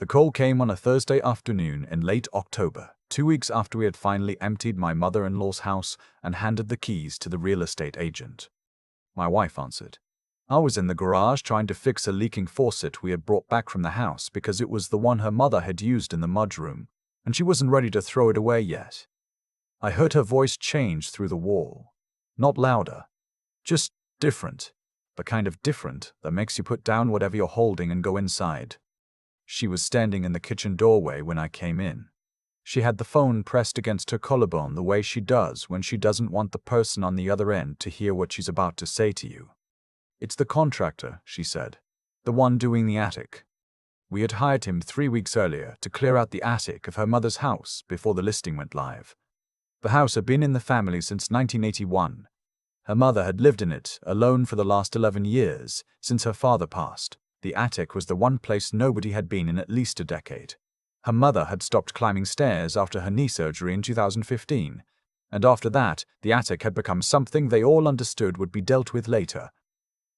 The call came on a Thursday afternoon in late October, 2 weeks after we had finally emptied my mother-in-law's house and handed the keys to the real estate agent. My wife answered. I was in the garage trying to fix a leaking faucet we had brought back from the house because it was the one her mother had used in the mudroom, and she wasn't ready to throw it away yet. I heard her voice change through the wall. Not louder, just different, the kind of different that makes you put down whatever you're holding and go inside. She was standing in the kitchen doorway when I came in. She had the phone pressed against her collarbone the way she does when she doesn't want the person on the other end to hear what she's about to say to you. It's the contractor, she said, the one doing the attic. We had hired him 3 weeks earlier to clear out the attic of her mother's house before the listing went live. The house had been in the family since 1981. Her mother had lived in it alone for the last 11 years since her father passed. The attic was the one place nobody had been in at least a decade. Her mother had stopped climbing stairs after her knee surgery in 2015, and after that, the attic had become something they all understood would be dealt with later.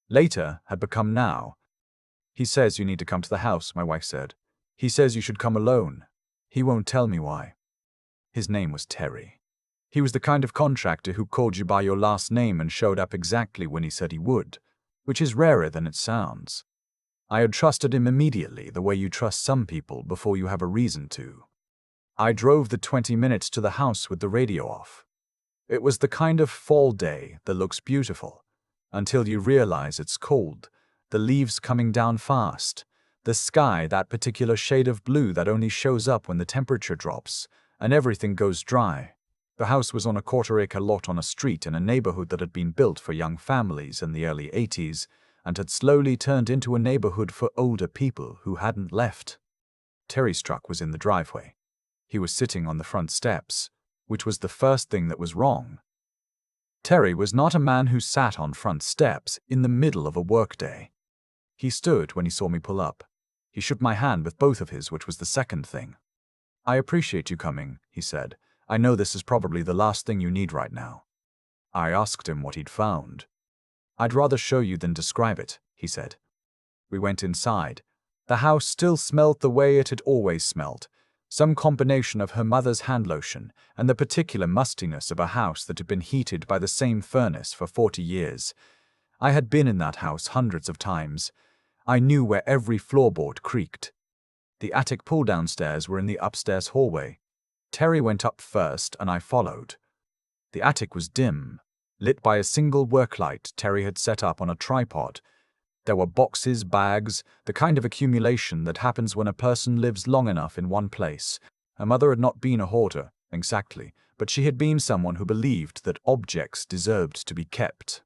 Later had become now. He says you need to come to the house, my wife said. He says you should come alone. He won't tell me why. His name was Terry. He was the kind of contractor who called you by your last name and showed up exactly when he said he would, which is rarer than it sounds. I had trusted him immediately the way you trust some people before you have a reason to. I drove the 20 minutes to the house with the radio off. It was the kind of fall day that looks beautiful, until you realize it's cold, the leaves coming down fast, the sky that particular shade of blue that only shows up when the temperature drops, and everything goes dry. The house was on a quarter-acre lot on a street in a neighborhood that had been built for young families in the early 80s and had slowly turned into a neighborhood for older people who hadn't left. Terry's truck was in the driveway. He was sitting on the front steps, which was the first thing that was wrong. Terry was not a man who sat on front steps in the middle of a workday. He stood when he saw me pull up. He shook my hand with both of his, which was the second thing. I appreciate you coming, he said. I know this is probably the last thing you need right now. I asked him what he'd found. I'd rather show you than describe it, he said. We went inside. The house still smelled the way it had always smelled, some combination of her mother's hand lotion and the particular mustiness of a house that had been heated by the same furnace for 40 years. I had been in that house hundreds of times. I knew where every floorboard creaked. The attic pull-down stairs were in the upstairs hallway. Terry went up first and I followed. The attic was dim, lit by a single work light Terry had set up on a tripod. There were boxes, bags, the kind of accumulation that happens when a person lives long enough in one place. Her mother had not been a hoarder, exactly, but she had been someone who believed that objects deserved to be kept.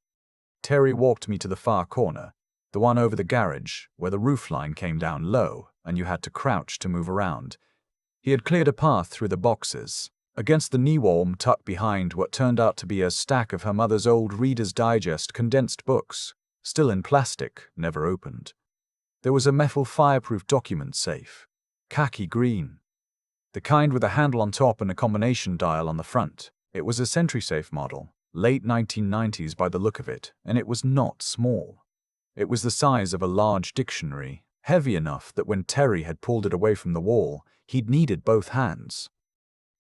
Terry walked me to the far corner, the one over the garage, where the roofline came down low and you had to crouch to move around. He had cleared a path through the boxes. Against the knee wall tucked behind what turned out to be a stack of her mother's old Reader's Digest condensed books, still in plastic, never opened. There was a metal fireproof document safe, khaki green. The kind with a handle on top and a combination dial on the front. It was a SentrySafe model, late 1990s by the look of it, and it was not small. It was the size of a large dictionary, heavy enough that when Terry had pulled it away from the wall, he'd needed both hands.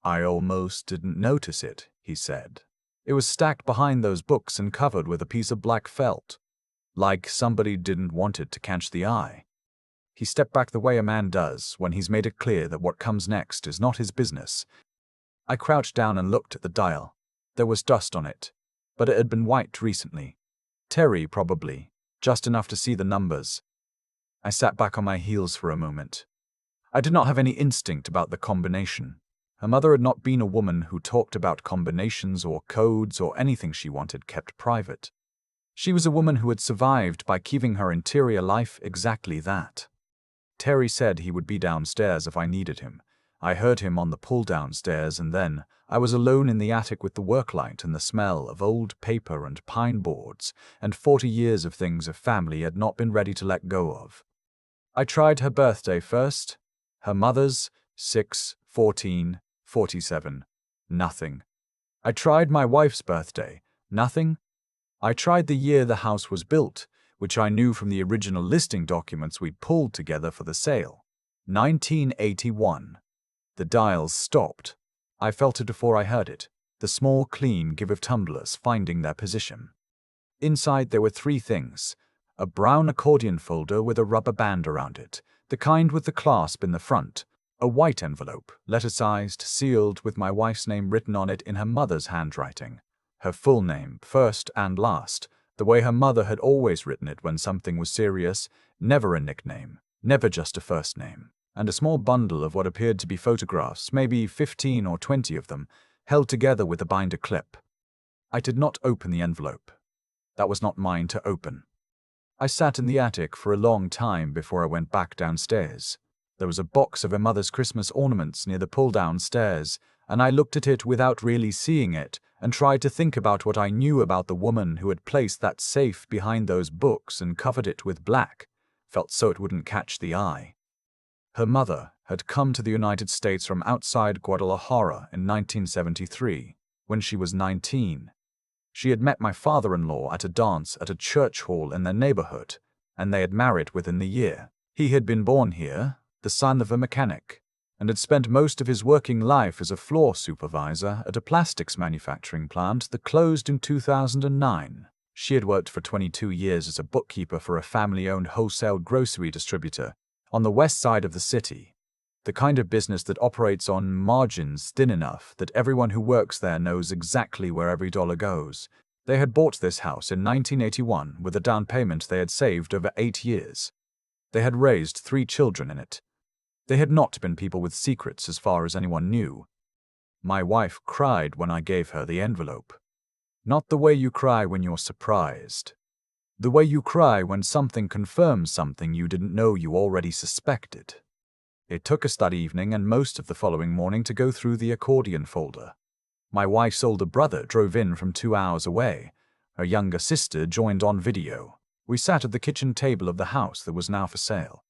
I almost didn't notice it, he said. It was stacked behind those books and covered with a piece of black felt, like somebody didn't want it to catch the eye. He stepped back the way a man does when he's made it clear that what comes next is not his business. I crouched down and looked at the dial. There was dust on it, but it had been wiped recently. Terry, probably, just enough to see the numbers. I sat back on my heels for a moment. I did not have any instinct about the combination. Her mother had not been a woman who talked about combinations or codes or anything she wanted kept private. She was a woman who had survived by keeping her interior life exactly that. Terry said he would be downstairs if I needed him. I heard him on the pull-down stairs, and then I was alone in the attic with the work light and the smell of old paper and pine boards and 40 years of things a family had not been ready to let go of. I tried her birthday first. Her mother's, 6, 14, 47. Nothing. I tried my wife's birthday. Nothing. I tried the year the house was built, which I knew from the original listing documents we'd pulled together for the sale. 1981. The dials stopped. I felt it before I heard it, the small, clean give of tumblers finding their position. Inside there were three things: a brown accordion folder with a rubber band around it, the kind with the clasp in the front, a white envelope, letter-sized, sealed with my wife's name written on it in her mother's handwriting. Her full name, first and last, the way her mother had always written it when something was serious, never a nickname, never just a first name, and a small bundle of what appeared to be photographs, maybe 15 or 20 of them, held together with a binder clip. I did not open the envelope. That was not mine to open. I sat in the attic for a long time before I went back downstairs. There was a box of her mother's Christmas ornaments near the pull-down stairs, and I looked at it without really seeing it and tried to think about what I knew about the woman who had placed that safe behind those books and covered it with black, felt so it wouldn't catch the eye. Her mother had come to the United States from outside Guadalajara in 1973, when she was 19. She had met my father-in-law at a dance at a church hall in their neighborhood, and they had married within the year. He had been born here, the son of a mechanic, and had spent most of his working life as a floor supervisor at a plastics manufacturing plant that closed in 2009. She had worked for 22 years as a bookkeeper for a family-owned wholesale grocery distributor on the west side of the city, the kind of business that operates on margins thin enough that everyone who works there knows exactly where every dollar goes. They had bought this house in 1981 with a down payment they had saved over 8 years. They had raised 3 children in it. They had not been people with secrets as far as anyone knew. My wife cried when I gave her the envelope. Not the way you cry when you're surprised. The way you cry when something confirms something you didn't know you already suspected. It took us that evening and most of the following morning to go through the accordion folder. My wife's older brother drove in from 2 hours away. Her younger sister joined on video. We sat at the kitchen table of the house that was now for sale,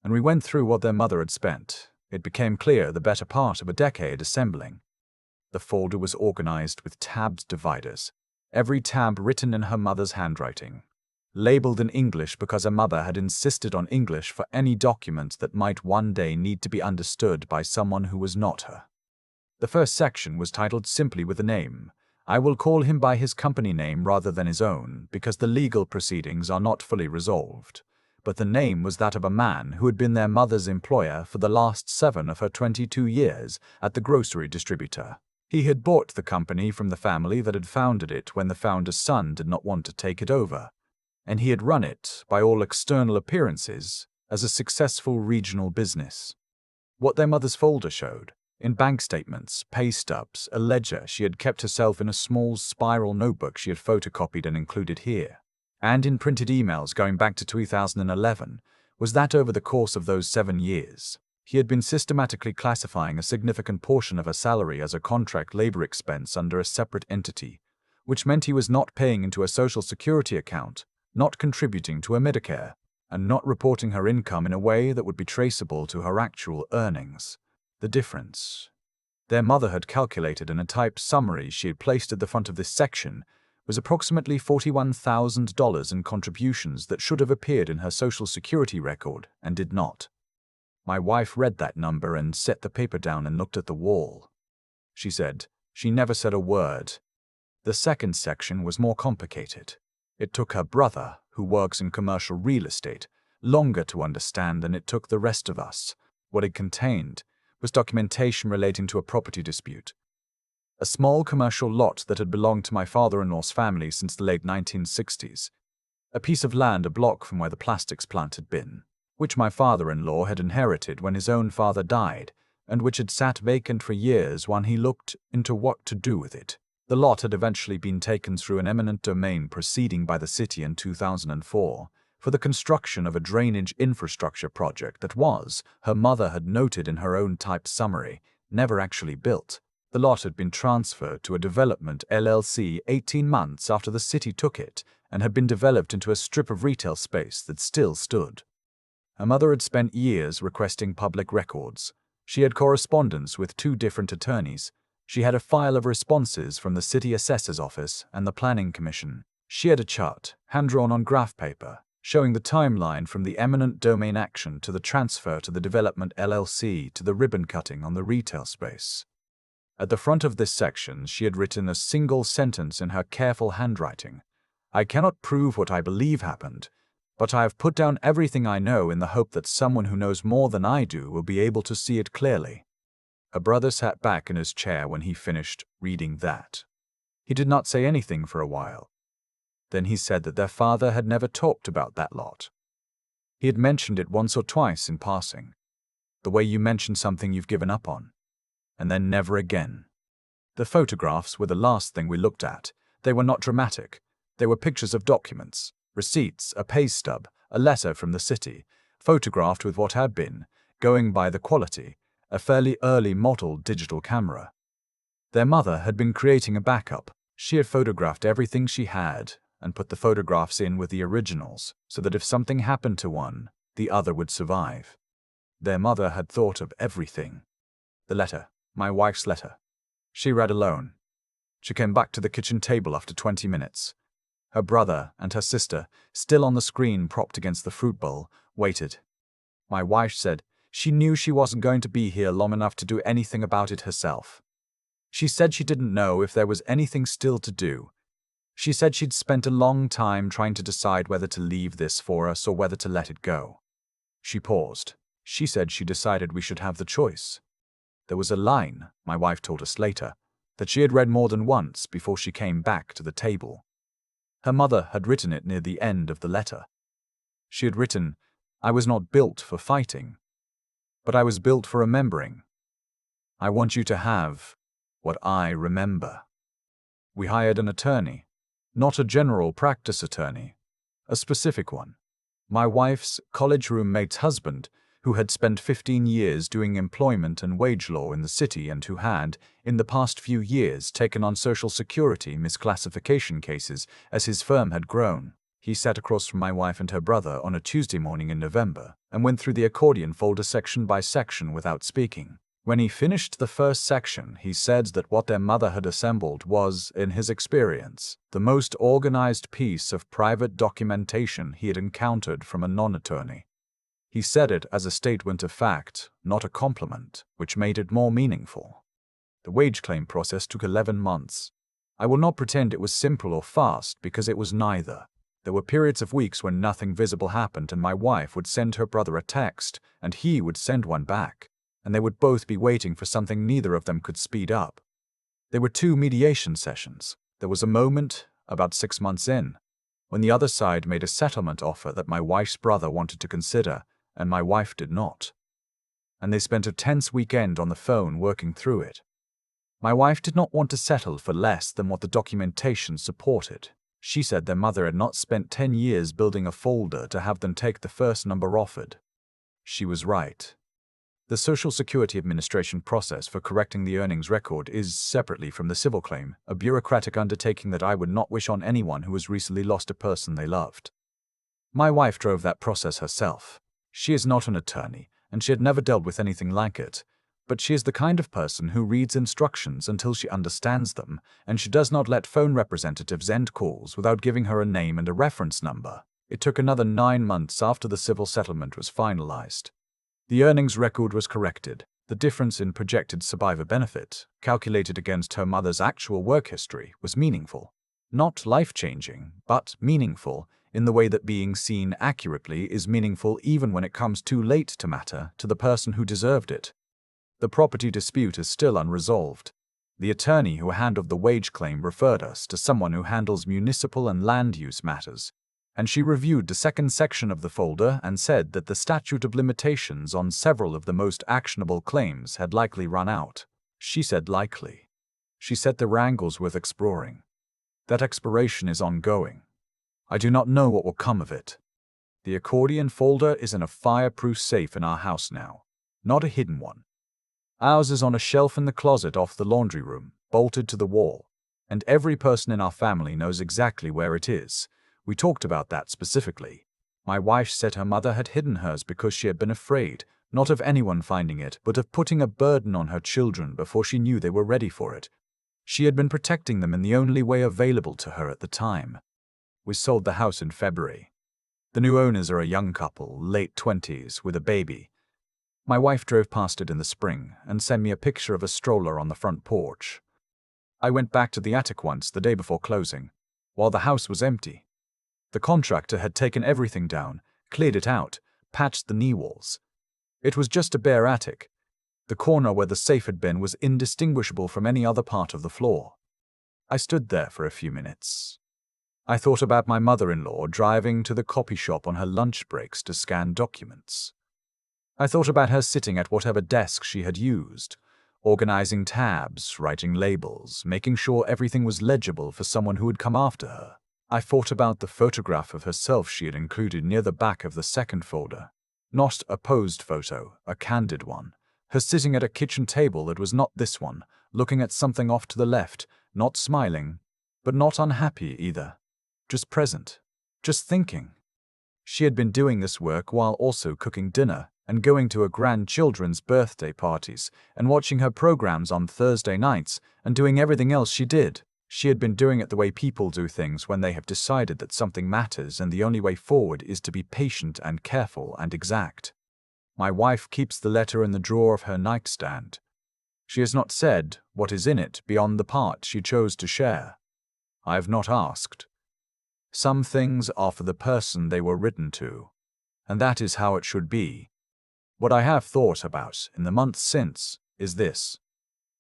and we went through what their mother had spent. It became clear the better part of a decade assembling. The folder was organized with tabbed dividers, every tab written in her mother's handwriting, labeled in English because her mother had insisted on English for any document that might one day need to be understood by someone who was not her. The first section was titled simply with a name. I will call him by his company name rather than his own, because the legal proceedings are not fully resolved. But the name was that of a man who had been their mother's employer for the last 7 of her 22 years at the grocery distributor. He had bought the company from the family that had founded it when the founder's son did not want to take it over, and he had run it, by all external appearances, as a successful regional business. What their mother's folder showed, in bank statements, pay stubs, a ledger she had kept herself in a small spiral notebook she had photocopied and included here, and in printed emails going back to 2011, was that over the course of those 7 years, he had been systematically classifying a significant portion of her salary as a contract labor expense under a separate entity, which meant he was not paying into a Social Security account, not contributing to a Medicare, and not reporting her income in a way that would be traceable to her actual earnings. The difference, their mother had calculated in a typed summary she had placed at the front of this section, was approximately $41,000 in contributions that should have appeared in her Social Security record and did not. My wife read that number and set the paper down and looked at the wall. She said, she never said a word. The second section was more complicated. It took her brother, who works in commercial real estate, longer to understand than it took the rest of us. What it contained was documentation relating to a property dispute. A small commercial lot that had belonged to my father-in-law's family since the late 1960s. A piece of land a block from where the plastics plant had been, which my father-in-law had inherited when his own father died, and which had sat vacant for years while he looked into what to do with it. The lot had eventually been taken through an eminent domain proceeding by the city in 2004 for the construction of a drainage infrastructure project that was, her mother had noted in her own typed summary, never actually built. The lot had been transferred to a development LLC 18 months after the city took it and had been developed into a strip of retail space that still stood. Her mother had spent years requesting public records. She had correspondence with 2 different attorneys. She had a file of responses from the city assessor's office and the planning commission. She had a chart, hand-drawn on graph paper, showing the timeline from the eminent domain action to the transfer to the development LLC to the ribbon cutting on the retail space. At the front of this section, she had written a single sentence in her careful handwriting. "I cannot prove what I believe happened, but I have put down everything I know in the hope that someone who knows more than I do will be able to see it clearly." Her brother sat back in his chair when he finished reading that. He did not say anything for a while. Then he said that their father had never talked about that lot. He had mentioned it once or twice in passing. The way you mention something you've given up on. And then never again. The photographs were the last thing we looked at. They were not dramatic. They were pictures of documents, receipts, a pay stub, a letter from the city, photographed with what had been, going by the quality, a fairly early model digital camera. Their mother had been creating a backup. She had photographed everything she had and put the photographs in with the originals so that if something happened to one, the other would survive. Their mother had thought of everything. The letter, my wife's letter. She read alone. She came back to the kitchen table after 20 minutes. Her brother and her sister, still on the screen propped against the fruit bowl, waited. My wife said she knew she wasn't going to be here long enough to do anything about it herself. She said she didn't know if there was anything still to do. She said she'd spent a long time trying to decide whether to leave this for us or whether to let it go. She paused. She said she decided we should have the choice. There was a line, my wife told us later, that she had read more than once before she came back to the table. Her mother had written it near the end of the letter. She had written, "I was not built for fighting, but I was built for remembering. I want you to have what I remember." We hired an attorney, not a general practice attorney, a specific one. My wife's college roommate's husband, who had spent 15 years doing employment and wage law in the city and who had, in the past few years, taken on Social Security misclassification cases as his firm had grown. He sat across from my wife and her brother on a Tuesday morning in November and went through the accordion folder section by section without speaking. When he finished the first section, he said that what their mother had assembled was, in his experience, the most organized piece of private documentation he had encountered from a non-attorney. He said it as a statement of fact, not a compliment, which made it more meaningful. The wage claim process took 11 months. I will not pretend it was simple or fast, because it was neither. There were periods of weeks when nothing visible happened and my wife would send her brother a text, and he would send one back, and they would both be waiting for something neither of them could speed up. There were 2 mediation sessions. There was a moment, about 6 months in, when the other side made a settlement offer that my wife's brother wanted to consider, and my wife did not. And they spent a tense weekend on the phone working through it. My wife did not want to settle for less than what the documentation supported. She said their mother had not spent 10 years building a folder to have them take the first number offered. She was right. The Social Security Administration process for correcting the earnings record is, separately from the civil claim, a bureaucratic undertaking that I would not wish on anyone who has recently lost a person they loved. My wife drove that process herself. She is not an attorney, and she had never dealt with anything like it, but she is the kind of person who reads instructions until she understands them, and she does not let phone representatives end calls without giving her a name and a reference number. It took another 9 months after the civil settlement was finalized. The earnings record was corrected. The difference in projected survivor benefit, calculated against her mother's actual work history, was meaningful. Not life-changing, but meaningful, in the way that being seen accurately is meaningful even when it comes too late to matter to the person who deserved it. The property dispute is still unresolved. The attorney who handled the wage claim referred us to someone who handles municipal and land use matters, and she reviewed the second section of the folder and said that the statute of limitations on several of the most actionable claims had likely run out. She said likely. She said the wrangle's worth exploring. That exploration is ongoing. I do not know what will come of it. The accordion folder is in a fireproof safe in our house now, not a hidden one. Ours is on a shelf in the closet off the laundry room, bolted to the wall, and every person in our family knows exactly where it is. We talked about that specifically. My wife said her mother had hidden hers because she had been afraid, not of anyone finding it, but of putting a burden on her children before she knew they were ready for it. She had been protecting them in the only way available to her at the time. We sold the house in February. The new owners are a young couple, late 20s, with a baby. My wife drove past it in the spring and sent me a picture of a stroller on the front porch. I went back to the attic once the day before closing, while the house was empty. The contractor had taken everything down, cleared it out, patched the knee walls. It was just a bare attic. The corner where the safe had been was indistinguishable from any other part of the floor. I stood there for a few minutes. I thought about my mother-in-law driving to the copy shop on her lunch breaks to scan documents. I thought about her sitting at whatever desk she had used, organizing tabs, writing labels, making sure everything was legible for someone who would come after her. I thought about the photograph of herself she had included near the back of the second folder. Not a posed photo, a candid one. Her sitting at a kitchen table that was not this one, looking at something off to the left, not smiling, but not unhappy either. Just present, just thinking. She had been doing this work while also cooking dinner and going to her grandchildren's birthday parties and watching her programs on Thursday nights and doing everything else she did. She had been doing it the way people do things when they have decided that something matters and the only way forward is to be patient and careful and exact. My wife keeps the letter in the drawer of her nightstand. She has not said what is in it beyond the part she chose to share. I have not asked. Some things are for the person they were written to, and that is how it should be. What I have thought about in the months since is this.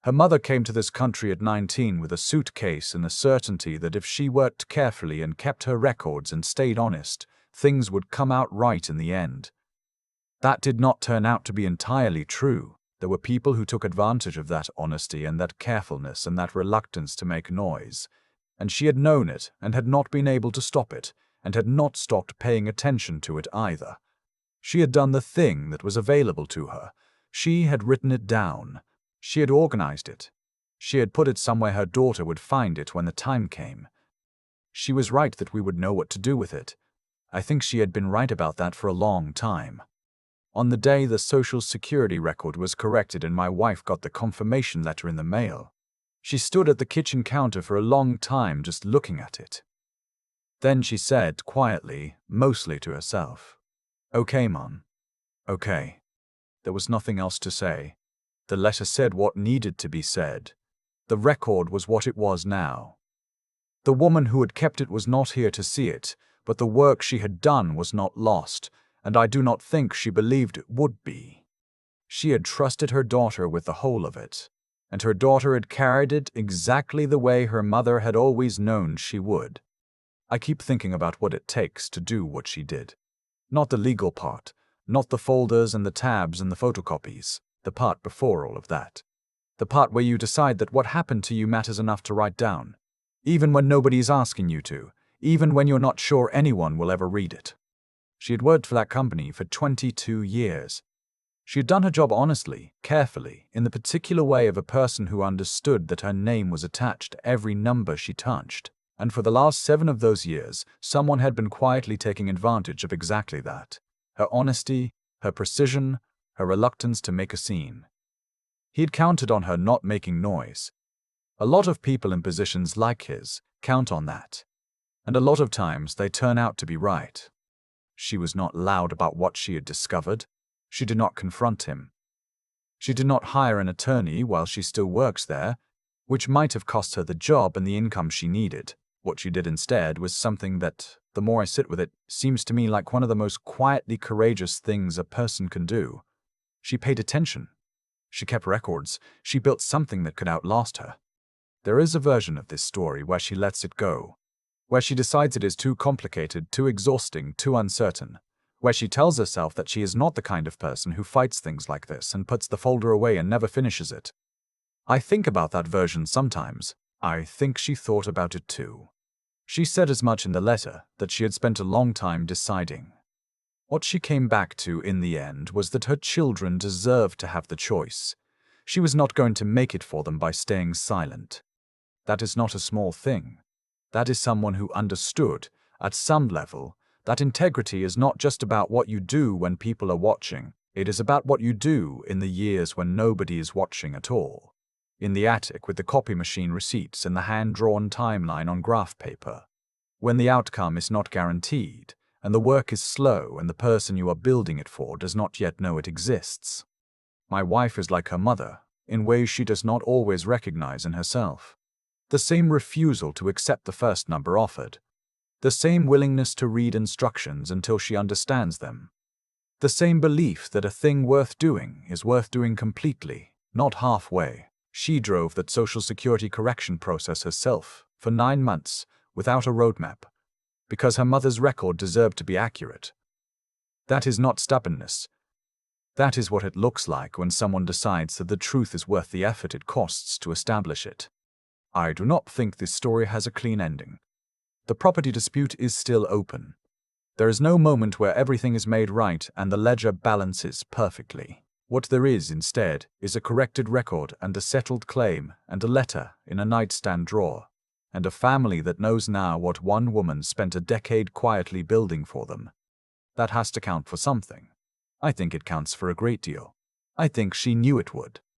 Her mother came to this country at 19 with a suitcase and the certainty that if she worked carefully and kept her records and stayed honest, things would come out right in the end. That did not turn out to be entirely true. There were people who took advantage of that honesty and that carefulness and that reluctance to make noise. And she had known it and had not been able to stop it, and had not stopped paying attention to it either. She had done the thing that was available to her. She had written it down. She had organized it. She had put it somewhere her daughter would find it when the time came. She was right that we would know what to do with it. I think she had been right about that for a long time. On the day the Social Security record was corrected and my wife got the confirmation letter in the mail, she stood at the kitchen counter for a long time just looking at it. Then she said quietly, mostly to herself, "Okay, Mom. Okay." There was nothing else to say. The letter said what needed to be said. The record was what it was now. The woman who had kept it was not here to see it, but the work she had done was not lost, and I do not think she believed it would be. She had trusted her daughter with the whole of it, and her daughter had carried it exactly the way her mother had always known she would. I keep thinking about what it takes to do what she did. Not the legal part, not the folders and the tabs and the photocopies, the part before all of that. The part where you decide that what happened to you matters enough to write down, even when nobody is asking you to, even when you're not sure anyone will ever read it. She had worked for that company for 22 years. She had done her job honestly, carefully, in the particular way of a person who understood that her name was attached to every number she touched. And for the last 7 of those years, someone had been quietly taking advantage of exactly that. Her honesty, her precision, her reluctance to make a scene. He had counted on her not making noise. A lot of people in positions like his count on that. And a lot of times they turn out to be right. She was not loud about what she had discovered. She did not confront him. She did not hire an attorney while she still works there, which might have cost her the job and the income she needed. What she did instead was something that, the more I sit with it, seems to me like one of the most quietly courageous things a person can do. She paid attention. She kept records. She built something that could outlast her. There is a version of this story where she lets it go, where she decides it is too complicated, too exhausting, too uncertain, where she tells herself that she is not the kind of person who fights things like this and puts the folder away and never finishes it. I think about that version sometimes. I think she thought about it too. She said as much in the letter, that she had spent a long time deciding. What she came back to in the end was that her children deserved to have the choice. She was not going to make it for them by staying silent. That is not a small thing. That is someone who understood, at some level, that integrity is not just about what you do when people are watching. It is about what you do in the years when nobody is watching at all. In the attic with the copy machine receipts and the hand-drawn timeline on graph paper. When the outcome is not guaranteed, and the work is slow, and the person you are building it for does not yet know it exists. My wife is like her mother, in ways she does not always recognize in herself. The same refusal to accept the first number offered. The same willingness to read instructions until she understands them. The same belief that a thing worth doing is worth doing completely, not halfway. She drove that Social Security correction process herself for 9 months without a roadmap, because her mother's record deserved to be accurate. That is not stubbornness. That is what it looks like when someone decides that the truth is worth the effort it costs to establish it. I do not think this story has a clean ending. The property dispute is still open. There is no moment where everything is made right and the ledger balances perfectly. What there is instead is a corrected record and a settled claim and a letter in a nightstand drawer, and a family that knows now what one woman spent a decade quietly building for them. That has to count for something. I think it counts for a great deal. I think she knew it would.